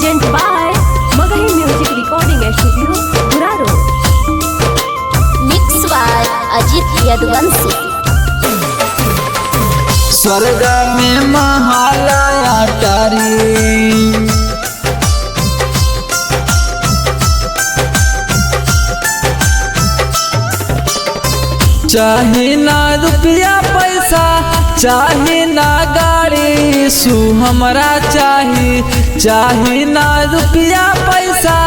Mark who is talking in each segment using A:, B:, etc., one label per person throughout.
A: Present by Magahi Music Recording Studio, Guraro.
B: Mix by Ajit Yadvansi.
C: स्वर्ग में महालया तारी चाहे ना रुपया पैसा चाहे ना गाड़ी सु हमरा चाहे ना रुपया पैसा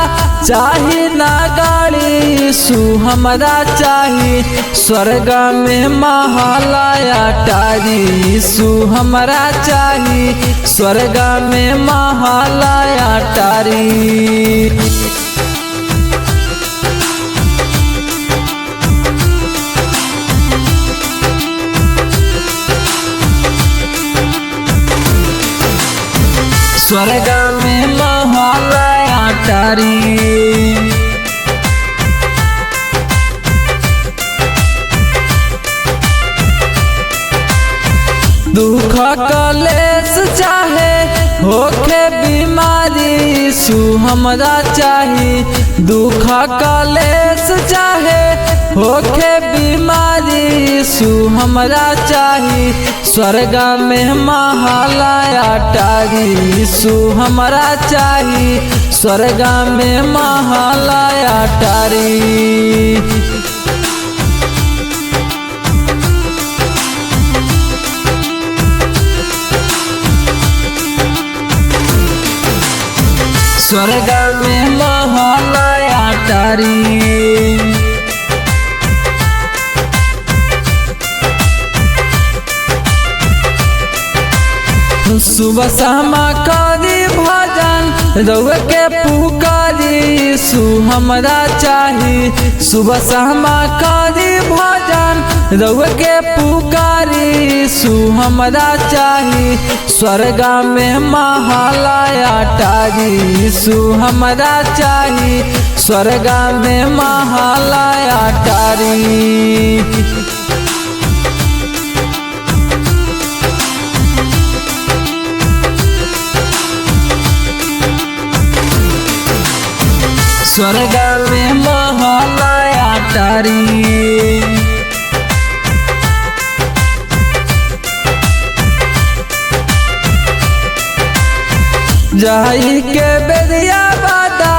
C: चाहे ना गाड़ी सु हमरा चाही स्वर्ग में महालया तारी सु हमरा चाही स्वर्ग में महालया तारी। स्वर्ग में महालया तारी दुख कलेश चाहे होके बीमारी सु हमरा चाही दुख कलेश चाहे होके बीमारी सु हमरा चाही स्वर्ग में महालया तारी सु हमरा चाही स्वर्ग में महालया तारी। स्वर्ग में महालया तारी सुबह शाम करी भजन रउआ के पुकारी सु हमरा चाही सुबह शाम करी भजन रउआ के पुकारी सु हमरा चाही स्वर्ग में महालया तारी सु हमरा चाही स्वर्ग में महालया तारी। स्वर्ग में महालया तारी जाई के बेरिया बादा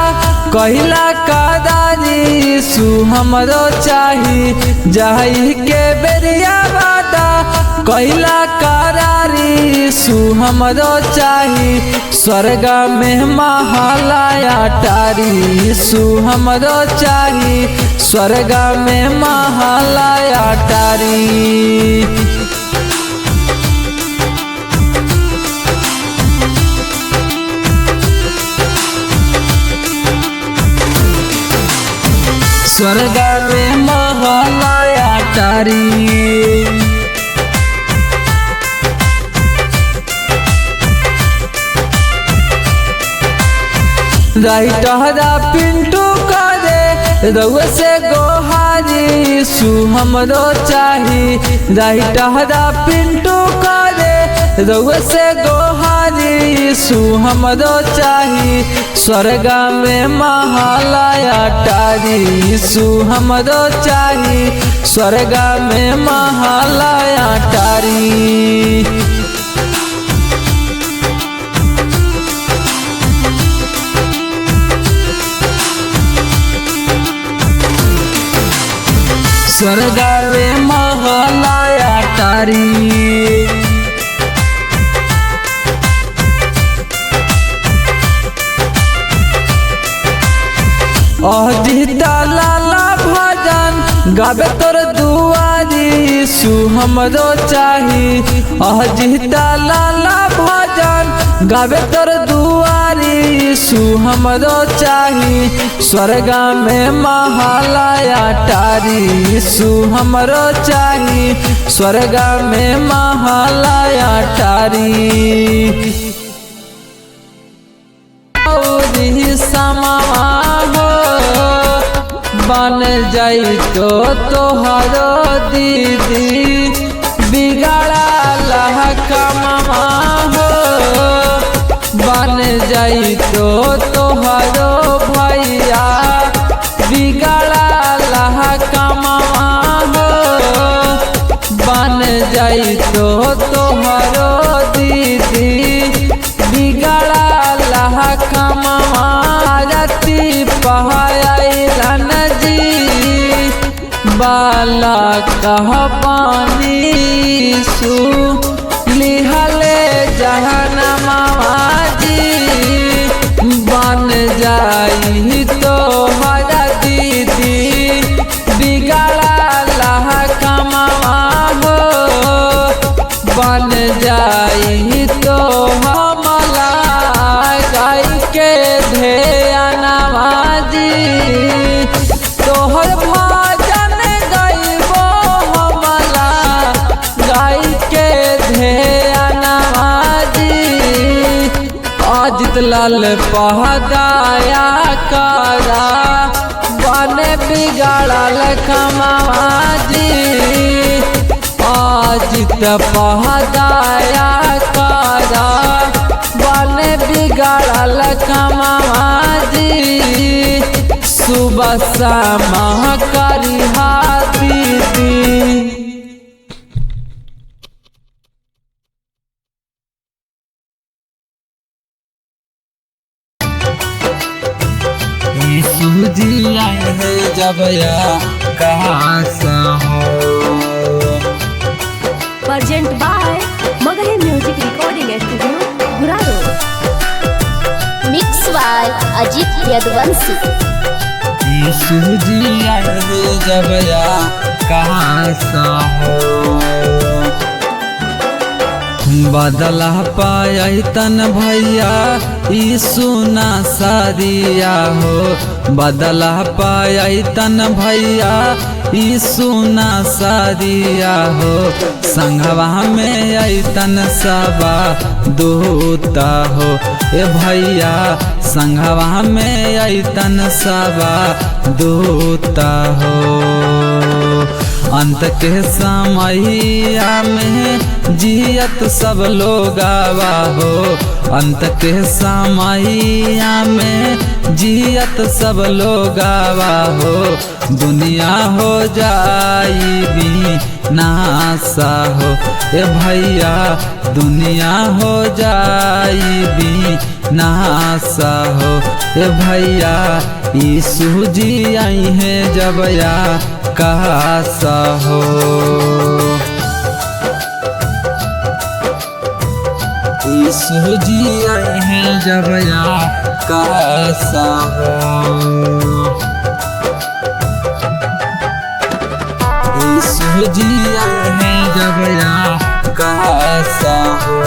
C: कहिला कादारी सु हमरो चाही जाई के बेरिया बादा कहिला करारी सु हमरो चाही स्वर्ग में महालया तारी सु हमरो चाही स्वर्ग में महालया तारी। स्वर्ग में महालया तारी राइटहरा पिंटू करे रउआ से गोहारी सु हमरो चाही राइटहरा पिंटू करे रउआ से गोहारी सु हमरो चाही स्वर्ग में महालया तारी सु हमरो चाही स्वर्ग में महालया तारी। स्वर्ग में महालया तारी अजिता लाला भजन गावे तोर दुआरी सु हमरो चाही अजिता लाला भजन गावे तोर दुआरी सु हमरो चाही स्वर्ग में महालया तारी सु हमरो चाही स्वर्ग में महालया तारी। समावा हो बन जाई तो तोहरो दीदी बिगड़ा लहकमा हो बन जाई तो तोहरो भैया बिगड़ला कमावा हो। बन जाई तो तोहरो दीदी बिगड़ला कमावा। रति पहायलन जी बाला कह पानी सु लिहले जहनमा जी। बन जाई तो हरा दीदी बिगड़ला कमावा हो। बन जाई तो हमला गाय के ध्यानवा जी। तोहर भजन गइबो हमला गाय के ध्यानवा जी। अजित लाल पहदाया करा बन बिगड़ल कमावा जी। अजित पहदाया करा बन बिगड़ल कमावा जी। सुबह शाम करिहा दीदी। सूजी आए है जब या कहाँ सा हो।
A: Present by Magahi Music Recording Studio, Guraro.
B: Mix by Ajit Yaduvanshi.
C: सूजी आए है जब या कहाँ सा हो। बदला पाई तन भैया ई सुना सारिया हो। बदला पाई तन भैया ई सुना सारिया हो। संघवा में ऐतन सबा दूता हो। ए भैया संघवा में ऐतन सबा दूता हो। अंत के समैया में जियत सब लोग आवा हो। अंत के समैया में जियत सब लोग आवा हो। दुनिया हो जाई भी नासा हो। ए भैया दुनिया हो जाई भी नासा हो। ए भैया ई सूजी आई है जब या कासा हो। ई सूजी आई है जब या कासा हो। ई सूजी आई है जब या कासा हो।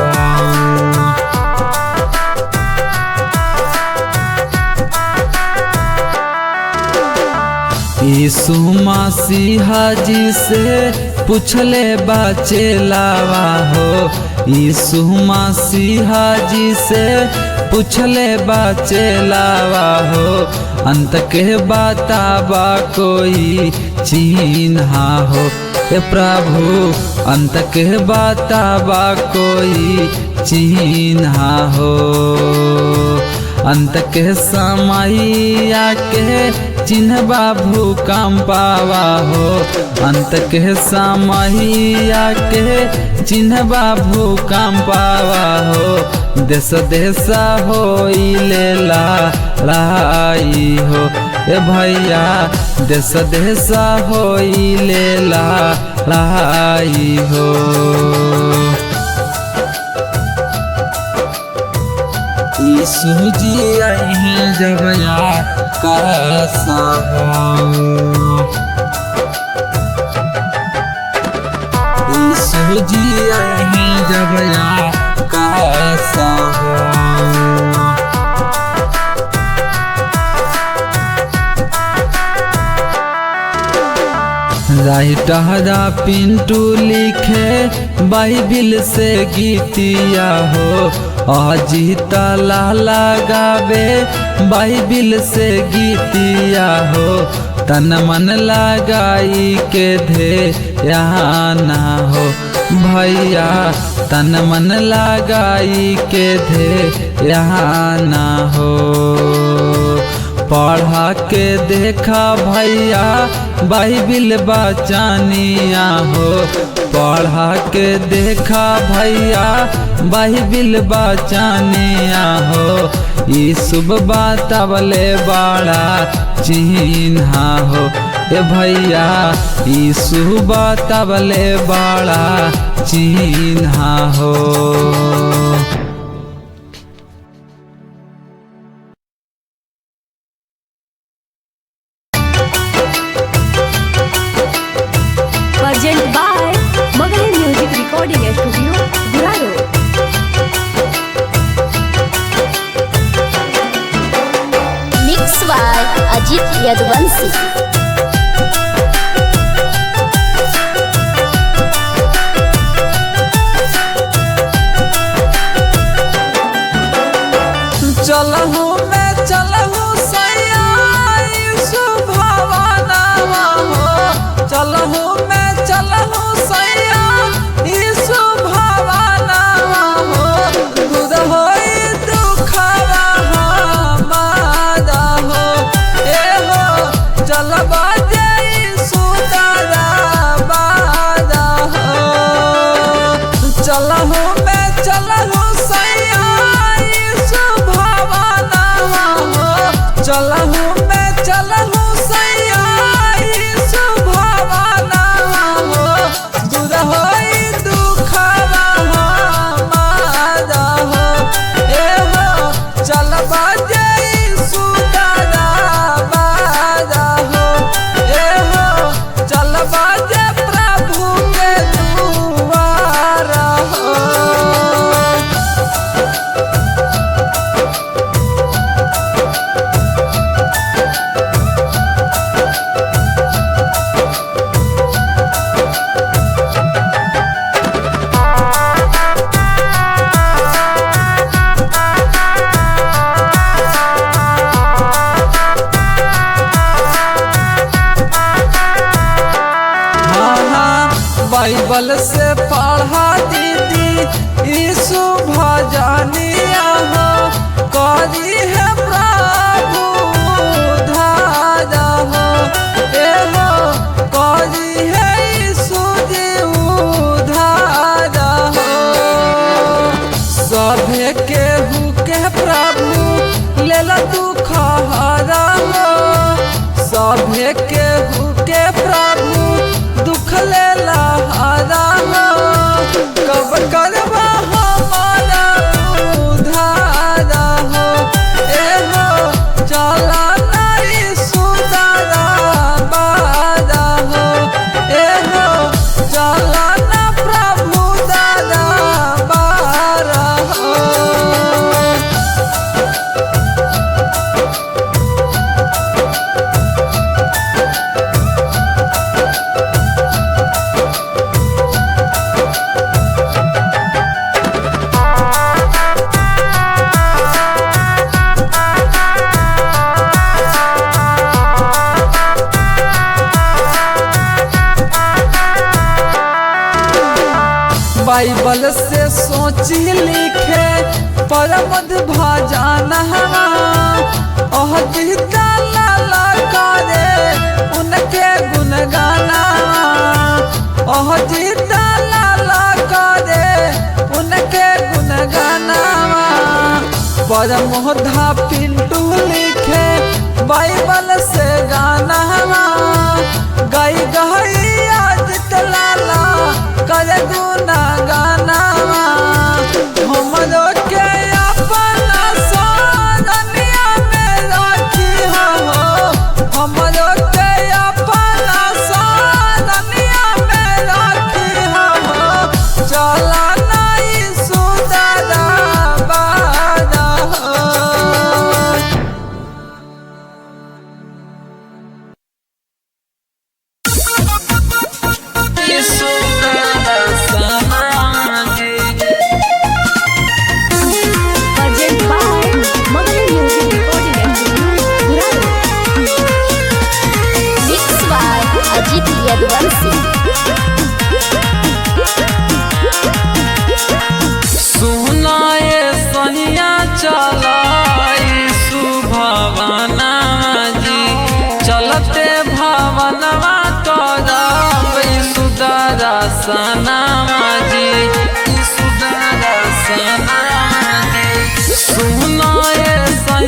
C: यीशु मसीह जी से पूछले बाचे लावा हो। यीशु मसीह जी से पूछले बाचे लावा हो। अंत के बताबा कोई चिन्हा हो। ए प्रभु अंत के बताबा कोई चिन्हा हो। अंत के समैया के चिन्हबा भूकंपावा हो। अंत के समैया के चिन्हबा भूकंपावा हो। देश देश हो लेला लाई हो। ए भैया देश देश हो लेला लाई हो। यीशु जी आई हैं जब या कासा हो। यीशु जी आई हैं जब या कासा हो। राइटरा पिंटू लिखे बाइबिल से गीतिया हो। अजीत लाला गावे बाइबिल से गीतिया हो। तन मन लगाई के ध्यान हो। भैया तन मन लगाई के थे यहाँ ना हो। पढ़ा के देखा भैया बाइबिल बचानिया हो। पढ़ा के देखा भैया बाइबिल बचानिया हो। यीशु बतावले बड़ा चिन्हा हो। ए भैया यीशु बतावले बड़ा चिन्हा हो।
A: Present by Magahi Music Recording Studio, Guraro.
B: Mix by Ajit Yaduvanshi.
C: चलहु मैं चलहु सैया यीशु भवनवा हो। चलहु मैं चलहु सैया यीशु भवनवा हो। दूर होई दुखवा हमारा हो। ए हो चलबा जे यीशु दरबारा हो। चलहु मैं चलहु सैया चलहु मैं चलहु सैया यीशु भवनवा हो। दूर होई दुखवा हमारा हो। ए हो चलबा जे यीशु दरबारा हो। ए हो चलबा जे प्रभु के दुआरा हो। बाइबल से पढ़ा दीदी यीशु भजनिया हो। करी है प्रभु उद्धार हो। ए हो करी है यीशु जी उद्धार हो। सभे केहू के प्रभु लेला दुख हरा हो। सभे केहू के प्रभु दुख लेला हरा हो। कब करबा हमारा उद्धार हो। ए हो चला नहीं सुदरबारा हो। ए हो चला ना प्रभु दरबारा हो। बाइबल से सोची लिखे परमद भजन ओह गीता लाला करे उनके गुणगाना। ओह गीता लाला करे उनके गुणगाना। परमोधा पिंटू लिखे बाइबल से गाना। गाई गई आदित लाला करे गुना गाना। हमरो के अपना सोनिया में रखी हो। हमरो के अपना सोनिया में रखी हो। चला नहीं सुदरबारा हो। यीशु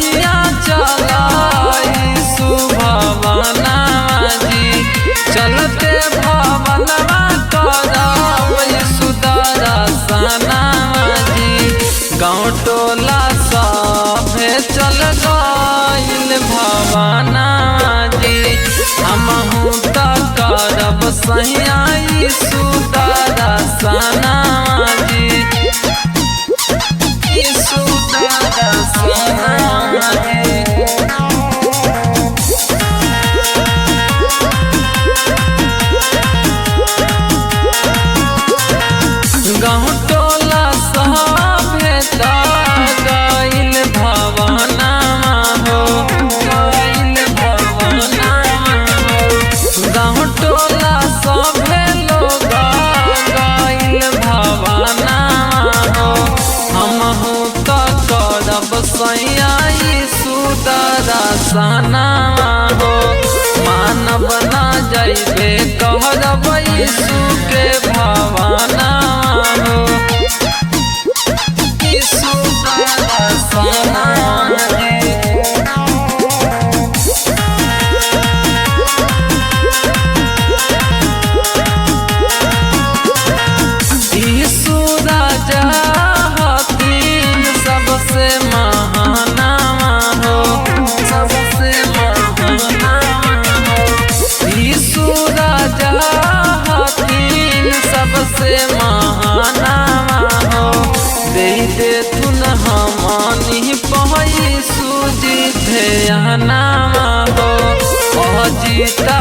C: सैया चलाई सुभवना जी चलते भवनवा करब सुदर्शना जी गाँव टोला सभे चल गइल भवना जी हमहू त करब सैया सुदर्शना जी सुदर्शना जी गाँव टोला सभे त गइल भवना हो गइल भवना हो गाँव टोला सभे लोग गइल भवना हो हमहू त करब सैया सुदर्शना हो मानव ना जइबे कहब यीशु के भवना हो सुदर्शना यीशु राजा हकीम सबसे महाना हो सबसे महाना हो यीशु राजा हकीम सबसे महाना हो दे दे तुन हमनी पहई सूजी ध्याना हो अजीता